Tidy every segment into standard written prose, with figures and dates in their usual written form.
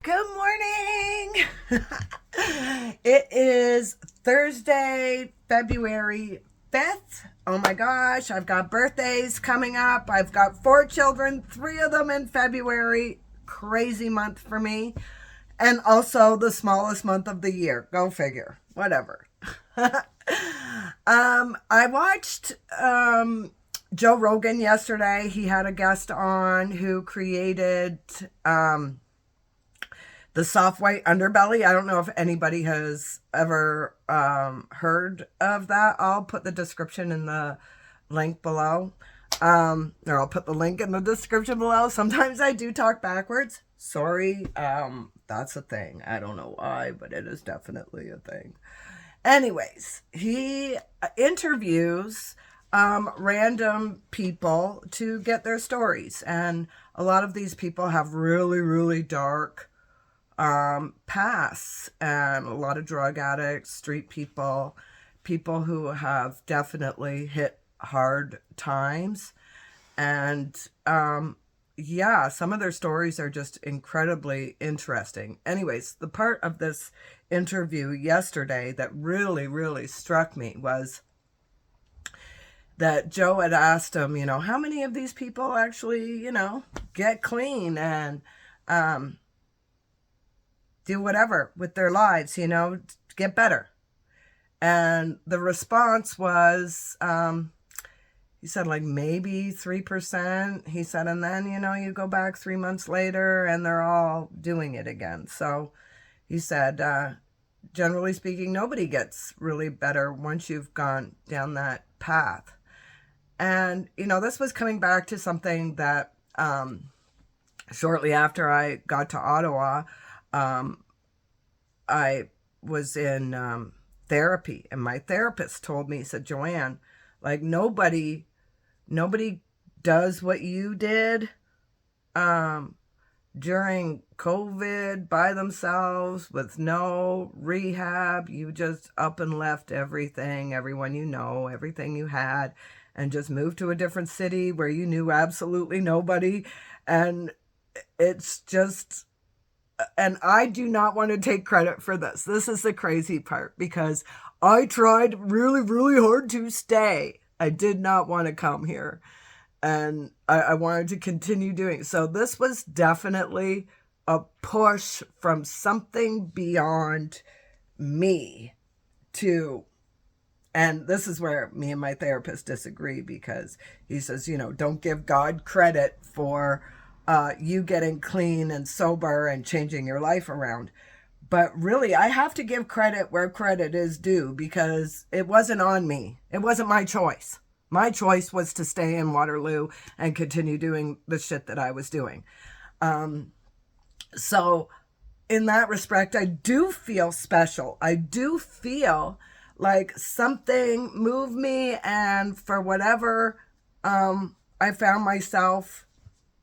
Good morning. It is Thursday, February 5th. Oh my gosh, I've got birthdays coming up. I've got 4 children, 3 of them in February. Crazy month for me. And also the smallest month of the year. Go figure. Whatever. I watched Joe Rogan yesterday. He had a guest on who created the soft white underbelly. I don't know if anybody has ever heard of that. I'll put the description in the link below. Or I'll put the link in the description below. Sometimes I do talk backwards. Sorry. That's a thing. I don't know why, but it is definitely a thing. Anyways, he interviews random people to get their stories. And a lot of these people have really, really dark pasts, and a lot of drug addicts, street people, people who have definitely hit hard times. And yeah, some of their stories are just incredibly interesting. Anyways, the part of this interview yesterday that really, really struck me was that Joe had asked him, how many of these people actually, get clean and do whatever with their lives, get better. And the response was, he said, like, maybe 3%. He said, and then, you go back 3 months later and they're all doing it again. So he said, generally speaking, nobody gets really better once you've gone down that path. And, this was coming back to something that shortly after I got to Ottawa, I was in therapy, and my therapist told me, he said, Joanne, like, nobody does what you did during COVID by themselves with no rehab. You just up and left everything, everyone everything you had, and just moved to a different city where you knew absolutely nobody. And it's just, and I do not want to take credit for this. This is the crazy part, because I tried really, really hard to stay. I did not want to come here, and I wanted to continue doing it. So this was definitely a push from something beyond me to, and this is where me and my therapist disagree, because he says, don't give God credit for you getting clean and sober and changing your life around. But really, I have to give credit where credit is due, because it wasn't on me. It wasn't my choice. My choice was to stay in Waterloo and continue doing the shit that I was doing. So in that respect, I do feel special. I do feel like something moved me, and for whatever, I found myself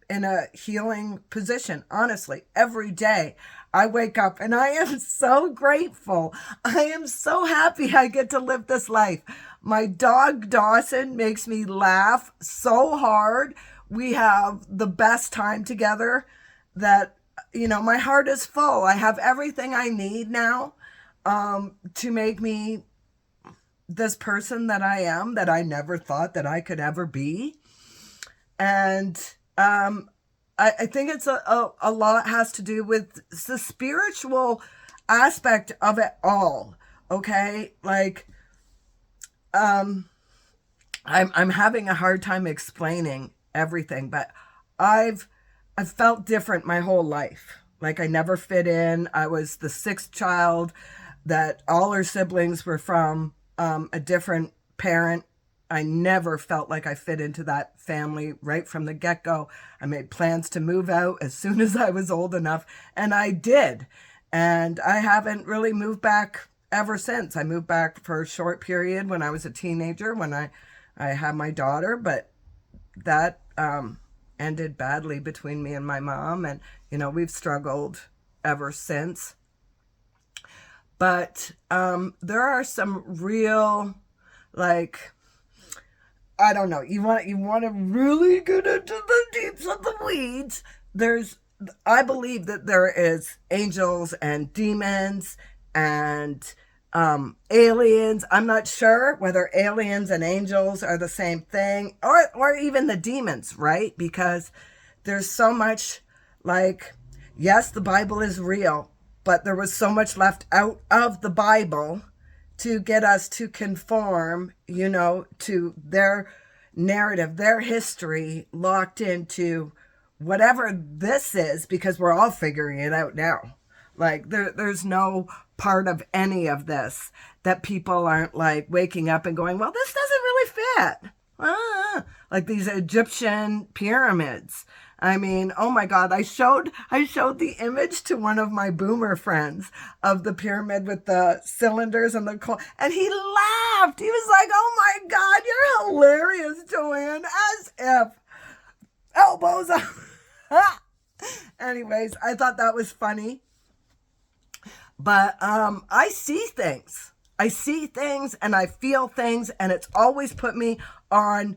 in a healing position. Honestly, every day I wake up and I am so grateful. I am so happy I get to live this life. My dog Dawson makes me laugh so hard. We have the best time together that, my heart is full. I have everything I need now to make me this person that I am, that I never thought that I could ever be. And I think it's a lot has to do with the spiritual aspect of it all. Okay, like I'm having a hard time explaining everything, but I've felt different my whole life. Like, I never fit in. I was the sixth child that all her siblings were from a different parent. I never felt like I fit into that family right from the get-go. I made plans to move out as soon as I was old enough, and I did. And I haven't really moved back ever since. I moved back for a short period when I was a teenager, when I had my daughter, but that ended badly between me and my mom, and, we've struggled ever since. But there are some real, like, I don't know. You want to really get into the deeps of the weeds. There's I believe that there is angels and demons and aliens. I'm not sure whether aliens and angels are the same thing, or even the demons, right? Because there's so much, like, yes, the Bible is real, but there was so much left out of the Bible to get us to conform, to their narrative, their history, locked into whatever this is, because we're all figuring it out now. Like, there's no part of any of this that people aren't like waking up and going, well, this doesn't really fit. Like these Egyptian pyramids. I mean, oh my God, I showed the image to one of my boomer friends of the pyramid with the cylinders and the coal, and he laughed. He was like, oh my God, you're hilarious, Joanne, as if. Elbows up. Anyways, I thought that was funny. But I see things. I see things and I feel things, and it's always put me on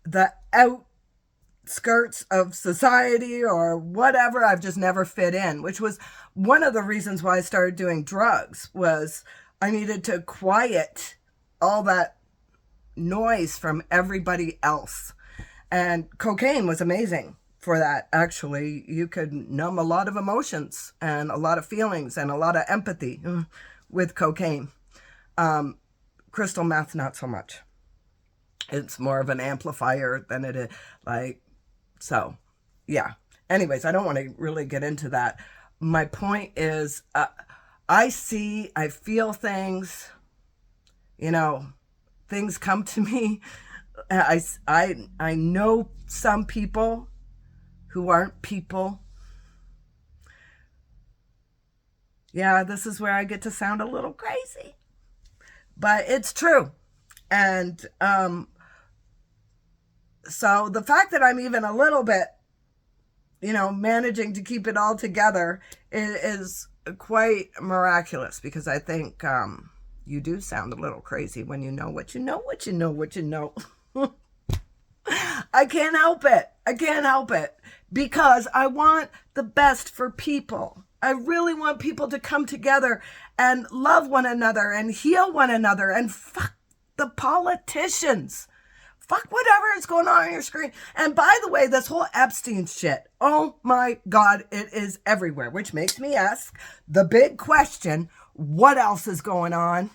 the outskirts of society or whatever. I've just never fit in, which was one of the reasons why I started doing drugs. Was I needed to quiet all that noise from everybody else. And cocaine was amazing for that. Actually, you could numb a lot of emotions and a lot of feelings and a lot of empathy with cocaine. Crystal meth, not so much. It's more of an amplifier than it is, like, so, yeah. Anyways, I don't want to really get into that. My point is, I feel things, things come to me. I know some people who aren't people. Yeah, this is where I get to sound a little crazy, but it's true. And so the fact that I'm even a little bit, managing to keep it all together is quite miraculous, because I think you do sound a little crazy when you know what you know, what you know, what you know. I can't help it because I want the best for people. I really want people to come together and love one another and heal one another, and fuck the politicians. Fuck whatever is going on your screen. And by the way, this whole Epstein shit, oh my God, it is everywhere, which makes me ask the big question, what else is going on?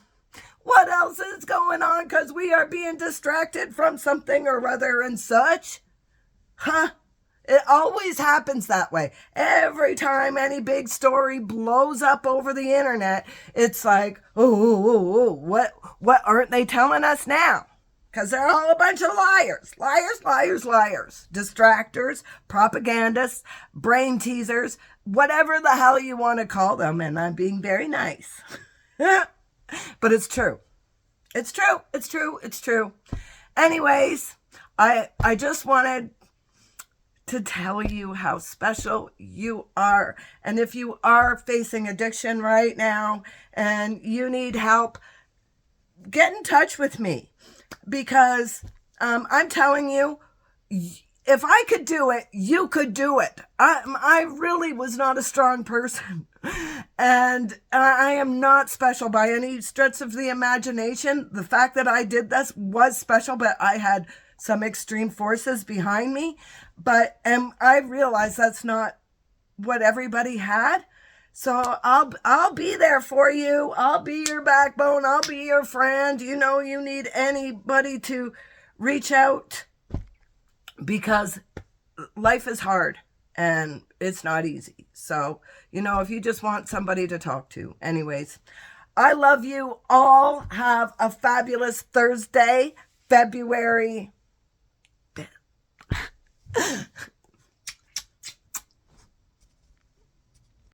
What else is going on? Because we are being distracted from something or other and such. It always happens that way. Every time any big story blows up over the internet, it's like, what aren't they telling us now? Because they're all a bunch of liars. Liars. Distractors, propagandists, brain teasers, whatever the hell you want to call them. And I'm being very nice. But it's true. It's true. Anyways, I just wanted to tell you how special you are. And if you are facing addiction right now and you need help, get in touch with me, because I'm telling you, if I could do it, you could do it. I really was not a strong person. And I am not special by any stretch of the imagination. The fact that I did this was special, but I had some extreme forces behind me. But I realized that's not what everybody had. So I'll be there for you. I'll be your backbone. I'll be your friend. You need anybody to reach out, because life is hard and it's not easy. So, if you just want somebody to talk to. Anyways, I love you all. Have a fabulous Thursday, February